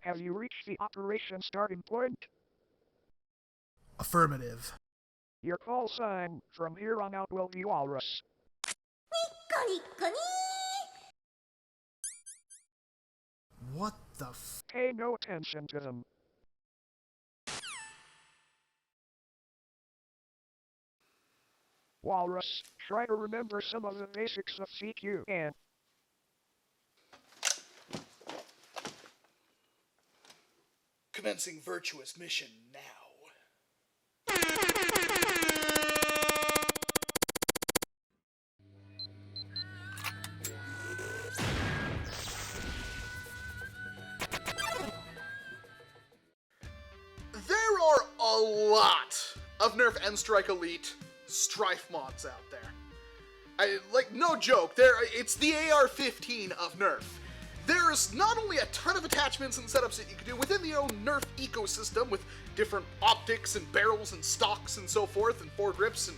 Have you reached the operation starting point? Affirmative. Your call sign from here on out will be Walrus. What the f- Pay no attention to them. Walrus, try to remember some of the basics of CQ and Commencing virtuous mission now. There are a lot of NERF Stryfe Elite Stryfe mods out there. No joke, it's the AR-15 of NERF. There's not only a ton of attachments and setups that you can do within the own NERF ecosystem with different optics and barrels and stocks and so forth and foregrips and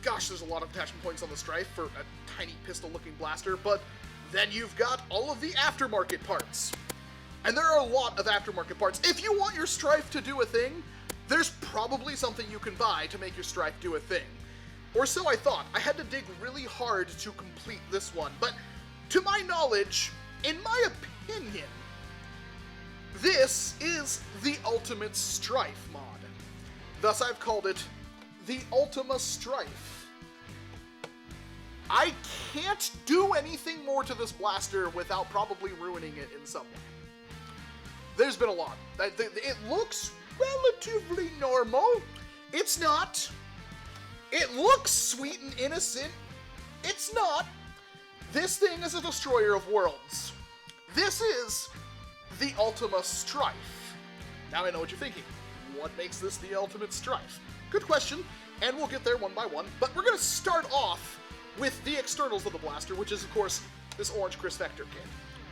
gosh, there's a lot of attachment points on the Stryfe for a tiny pistol-looking blaster, but then you've got all of the aftermarket parts. And there are a lot of aftermarket parts. If you want your Stryfe to do a thing, there's probably something you can buy to make your Stryfe do a thing. Or so I thought. I had to dig really hard to complete this one, but to my knowledge, in my opinion, this is the Ultimastryfe mod. Thus I've called it the Ultimastryfe. I can't do anything more to this blaster without probably ruining it in some way. There's been a lot. It looks relatively normal. It's not. It looks sweet and innocent. It's not. This thing is a destroyer of worlds. This is the Ultimastryfe. Now I know what you're thinking. What makes this the Ultimastryfe? Good question, and we'll get there one by one, but we're going to start off with the externals of the blaster, which is, of course, this orange Xectre kit.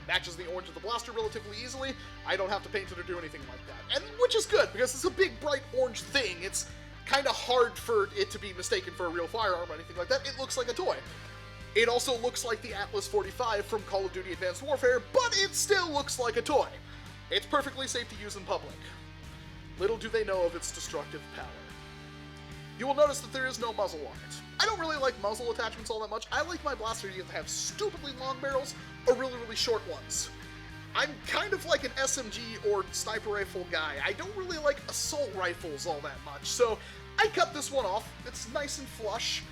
Matches the orange of the blaster relatively easily. I don't have to paint it or do anything like that, and which is good, because it's a big, bright orange thing. It's kind of hard for it to be mistaken for a real firearm or anything like that. It looks like a toy. It also looks like the Atlas 45 from Call of Duty Advanced Warfare, but it still looks like a toy. It's perfectly safe to use in public. Little do they know of its destructive power. You will notice that there is no muzzle on it. I don't really like muzzle attachments all that much. I like my blaster to either have stupidly long barrels or really, really short ones. I'm kind of like an SMG or sniper rifle guy. I don't really like assault rifles all that much, so I cut this one off. It's nice and flush.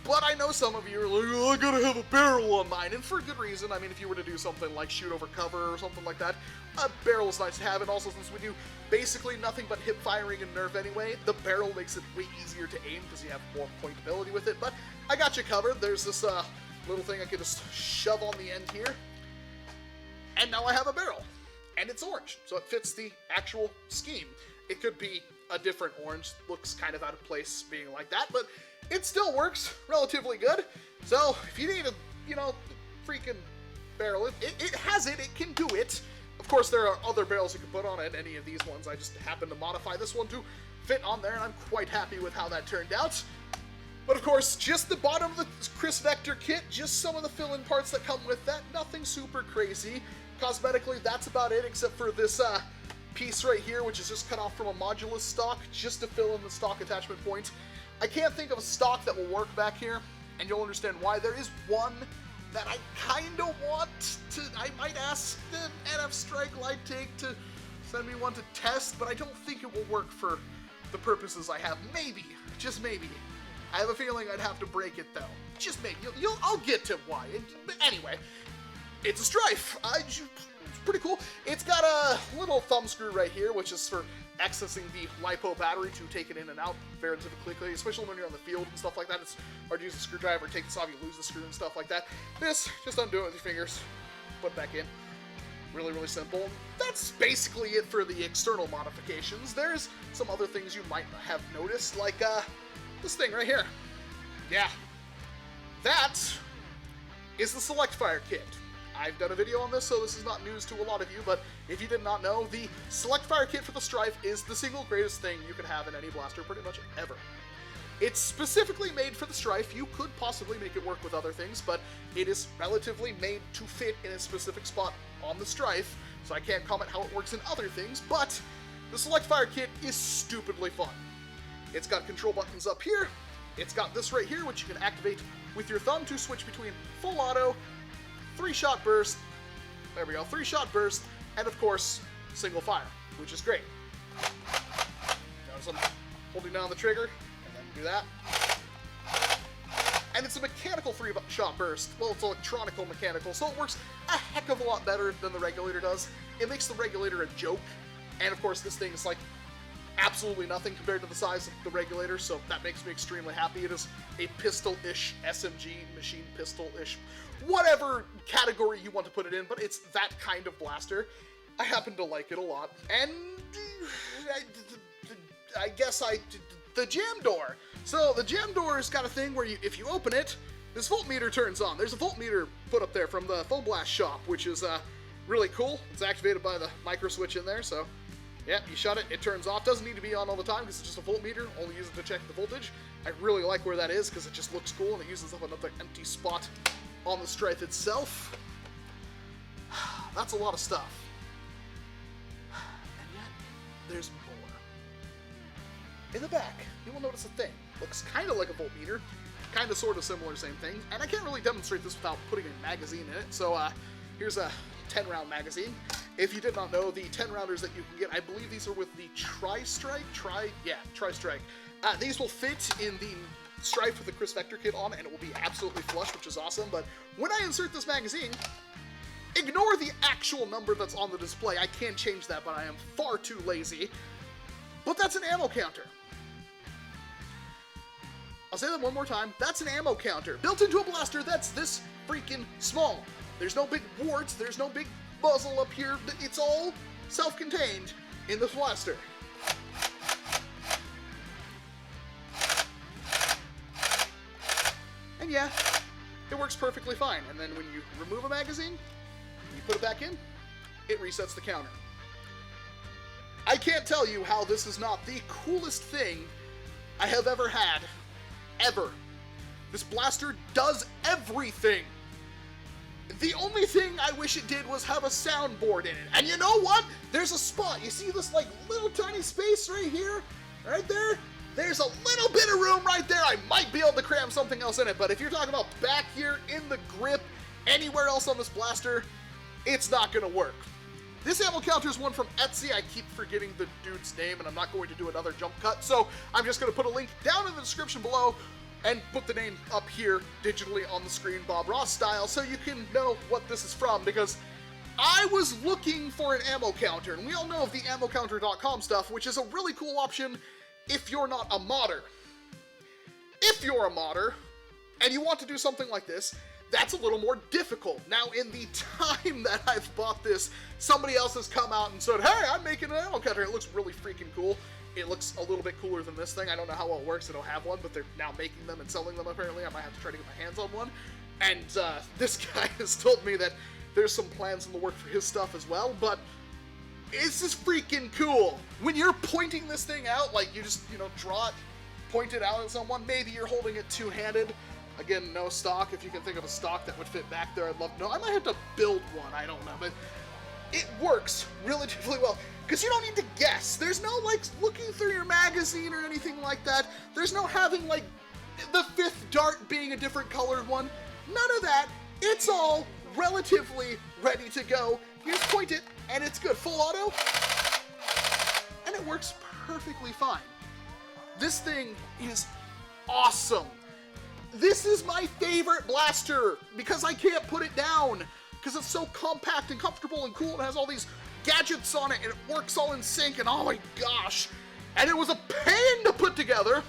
But I know some of you are like, oh, I gotta have a barrel on mine, and for good reason. I mean, if you were to do something like shoot over cover or something like that, a barrel is nice to have, and also since we do basically nothing but hip firing in NERF anyway, the barrel makes it way easier to aim because you have more pointability with it, but I got you covered. There's this little thing I can just shove on the end here, and now I have a barrel, and it's orange, so it fits the actual scheme. It could be a different orange, looks kind of out of place being like that, but it still works relatively good. So if you need a, freaking barrel, it has it, it can do it. Of course, there are other barrels you can put on it, any of these ones. I just happened to modify this one to fit on there, and I'm quite happy with how that turned out. But of course, just the bottom of the Xectre kit, just some of the fill-in parts that come with that, nothing super crazy. Cosmetically, that's about it, except for this piece right here, which is just cut off from a modulus stock, just to fill in the stock attachment point. I can't think of a stock that will work back here, and you'll understand why. There is one that I kind of want to, I might ask the NERF Stryfe Light Take to send me one to test, but I don't think it will work for the purposes I have. Maybe, just maybe. I have a feeling I'd have to break it though. Just maybe. I'll get to why. But anyway, it's a Stryfe. It's pretty cool. It's got a little thumb screw right here, which is for accessing the LiPo battery to take it in and out relatively quickly, especially when you're on the field and stuff like that. It's hard to use a screwdriver, take this off, you lose the screw and stuff like that. This, just undo it with your fingers, put it back in. Really, really simple. That's basically it for the external modifications. There's some other things you might have noticed, like this thing right here. Yeah. That is the Select Fire Kit. I've done a video on this, so this is not news to a lot of you, but if you did not know, the Select Fire Kit for the Stryfe is the single greatest thing you can have in any blaster pretty much ever. It's specifically made for the Stryfe. You could possibly make it work with other things, but it is relatively made to fit in a specific spot on the Stryfe, so I can't comment how it works in other things, but the Select Fire Kit is stupidly fun. It's got control buttons up here, it's got this right here, which you can activate with your thumb to switch between full auto, 3-shot burst, there we go, 3-shot burst, and of course, single fire, which is great. Notice I'm holding down the trigger, and then do that. And it's a mechanical 3-shot burst. Well, it's electronical mechanical, so it works a heck of a lot better than the regulator does. It makes the regulator a joke, and of course this thing is like absolutely nothing compared to the size of the regulator, so that makes me extremely happy. It is a pistol-ish, SMG, machine pistol-ish, whatever category you want to put it in, but it's that kind of blaster. I happen to like it a lot, and I guess the jam door. So the jam door's got a thing where if you open it, this voltmeter turns on. There's a voltmeter put up there from the Full Blast shop, which is really cool. It's activated by the micro switch in there, so yeah, you shut it, it turns off. Doesn't need to be on all the time because it's just a voltmeter. Only use it to check the voltage. I really like where that is because it just looks cool and it uses up another empty spot on the Stryfe itself. That's a lot of stuff. And yet, there's more. In the back, you will notice a thing. Looks kind of like a voltmeter. Kind of, sort of similar, same thing. And I can't really demonstrate this without putting a magazine in it. So here's a 10-round magazine. If you did not know, the 10-rounders that you can get, I believe these are with the Tri-Strike? Tri-Strike. These will fit in the Stryfe with the Chris Vector kit on, and it will be absolutely flush, which is awesome. But when I insert this magazine, ignore the actual number that's on the display. I can change that, but I am far too lazy. But that's an ammo counter. I'll say that one more time. That's an ammo counter. Built into a blaster that's this freaking small. There's no big warts, there's no big muzzle up here. It's all self-contained in this blaster. And yeah, it works perfectly fine. And then when you remove a magazine, you put it back in, it resets the counter. I can't tell you how this is not the coolest thing I have ever had. Ever. This blaster does everything. The only thing I wish it did was have a soundboard in it. And you know what? There's a spot. You see this like little tiny space right here? Right there? There's a little bit of room right there. I might be able to cram something else in it, but if you're talking about back here in the grip, anywhere else on this blaster, it's not gonna work. This ammo counter is one from Etsy. I keep forgetting the dude's name, and I'm not going to do another jump cut, so I'm just gonna put a link down in the description below and put the name up here digitally on the screen, Bob Ross style, so you can know what this is from, because I was looking for an ammo counter, and we all know of the ammocounter.com stuff, which is a really cool option if you're not a modder. If you're a modder, and you want to do something like this, that's a little more difficult. Now, in the time that I've bought this, somebody else has come out and said, hey, I'm making an ammo counter. It looks really freaking cool. It looks a little bit cooler than this thing. I don't know how well it works. I don't have one, but they're now making them and selling them, apparently. I might have to try to get my hands on one. And this guy has told me that there's some plans in the work for his stuff as well, but this is freaking cool. When you're pointing this thing out, like you just, draw it, point it out at someone, maybe you're holding it two-handed. Again, no stock. If you can think of a stock that would fit back there, I'd love to know. I might have to build one, I don't know, but it works relatively well. Because you don't need to guess. There's no, looking through your magazine or anything like that. There's no having, the fifth dart being a different colored one. None of that. It's all relatively ready to go. You just point it, and it's good. Full auto, and it works perfectly fine. This thing is awesome. This is my favorite blaster, because I can't put it down. Because it's so compact and comfortable and cool, and has all these gadgets on it, and it works all in sync, and oh my gosh. And it was a pain to put together.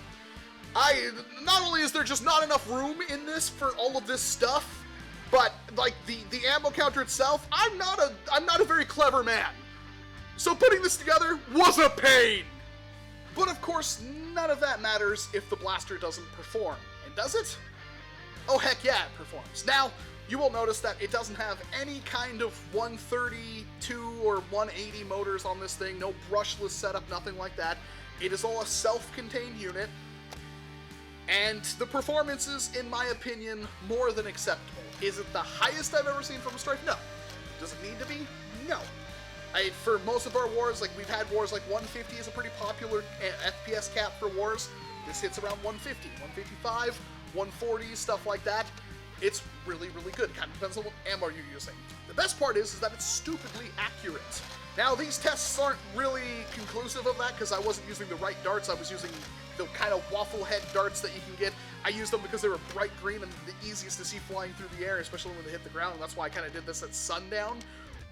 Not only is there just not enough room in this for all of this stuff, but the ammo counter itself, I'm not a very clever man. So putting this together was a pain. But of course, none of that matters if the blaster doesn't perform. And does it? Oh heck yeah, it performs. Now, you will notice that it doesn't have any kind of 132 or 180 motors on this thing, no brushless setup, nothing like that. It is all a self-contained unit. And the performance is, in my opinion, more than acceptable. Is it the highest I've ever seen from a Stryfe? No. Does it need to be? No. For most of our wars, like we've had wars like 150 is a pretty popular FPS cap for wars. This hits around 150, 155, 140, stuff like that. It's really, really good. Kind of depends on what ammo you're using. The best part is that it's stupidly accurate. Now, these tests aren't really conclusive of that because I wasn't using the right darts. I was using the kind of waffle head darts that you can get. I used them because they were bright green and the easiest to see flying through the air, especially when they hit the ground, and that's why I kind of did this at sundown.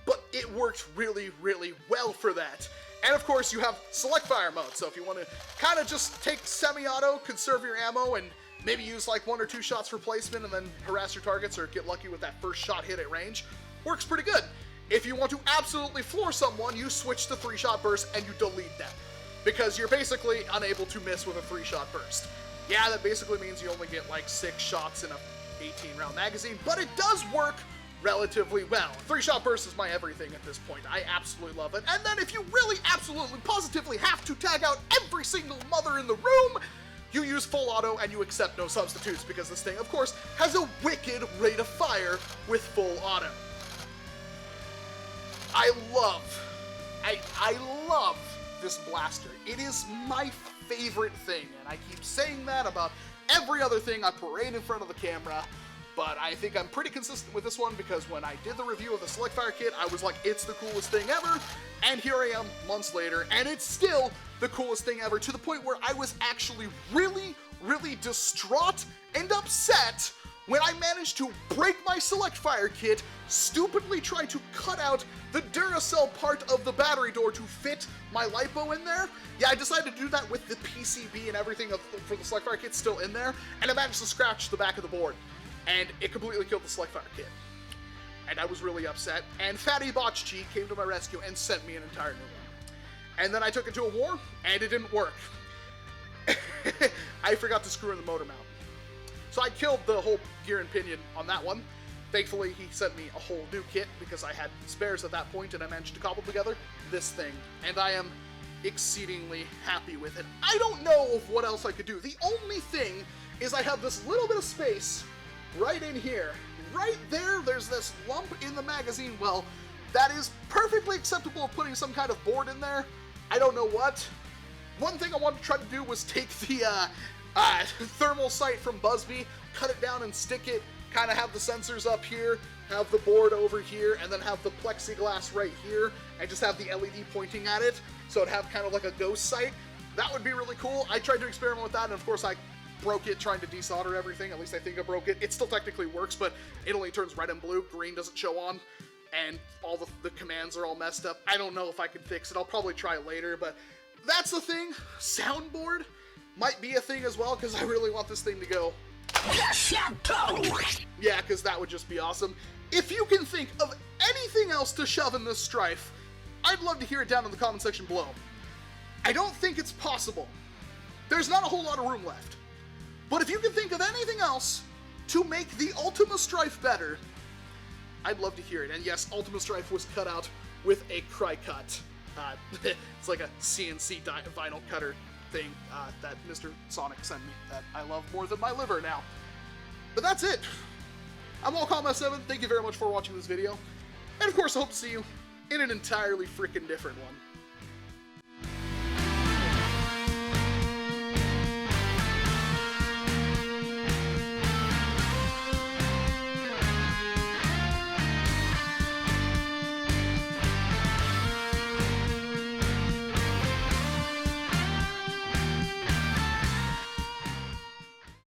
But it worked really, really well for that. And of course, you have select fire mode, so if you want to kind of just take semi-auto, conserve your ammo, and maybe use like 1 or 2 shots for placement and then harass your targets or get lucky with that first shot hit at range, works pretty good. If you want to absolutely floor someone, you switch to 3-shot burst and you delete them, because you're basically unable to miss with a 3-shot burst. Yeah, that basically means you only get like 6 shots in a 18-round magazine, but it does work relatively well. 3-shot burst is my everything at this point. I absolutely love it. And then if you really absolutely positively have to tag out every single mother in the room, you use full auto and you accept no substitutes, because this thing, of course, has a wicked rate of fire with full auto. I love this blaster. It is my favorite thing, and I keep saying that about every other thing I parade in front of the camera, but I think I'm pretty consistent with this one, because when I did the review of the Select Fire kit, I was like, it's the coolest thing ever, and here I am months later, and it's still the coolest thing ever, to the point where I was actually really, really distraught and upset when I managed to break my Select Fire kit, stupidly try to cut out the Duracell part of the battery door to fit my LiPo in there. Yeah, I decided to do that with the PCB and everything for the Select Fire kit still in there, and I managed to scratch the back of the board, and it completely killed the Select Fire kit. And I was really upset, and Fatty Botch G came to my rescue and sent me an entire new one. And then I took it to a war, and it didn't work. I forgot to screw in the motor mount. So I killed the whole gear and pinion on that one. Thankfully, he sent me a whole new kit because I had spares at that point, and I managed to cobble together this thing. And I am exceedingly happy with it. I don't know of what else I could do. The only thing is I have this little bit of space right in here. Right there, there's this lump in the magazine well that is perfectly acceptable of putting some kind of board in there. I don't know what. One thing I wanted to try to do was take the thermal sight from Blvd, cut it down and stick it, kind of have the sensors up here, have the board over here, and then have the plexiglass right here, and just have the LED pointing at it, so it'd have kind of like a ghost sight. That would be really cool. I tried to experiment with that, and of course I broke it trying to desolder everything. At least I think I broke it. It still technically works, but it only turns red and blue. Green doesn't show on, and all the commands are all messed up. I don't know if I can fix it. I'll probably try later, but that's the thing. Soundboard might be a thing as well, because I really want this thing to go. Yeah, because that would just be awesome. If you can think of anything else to shove in this Stryfe, I'd love to hear it down in the comment section below. I don't think it's possible. There's not a whole lot of room left. But if you can think of anything else to make the Ultimastryfe better, I'd love to hear it. And yes, Ultimastryfe was cut out with a Cry-Cut. It's like a CNC vinyl cutter thing that Mr. Sonic sent me that I love more than my liver now. But that's it. I'm Walcom S7. Thank you very much for watching this video. And of course, I hope to see you in an entirely freaking different one.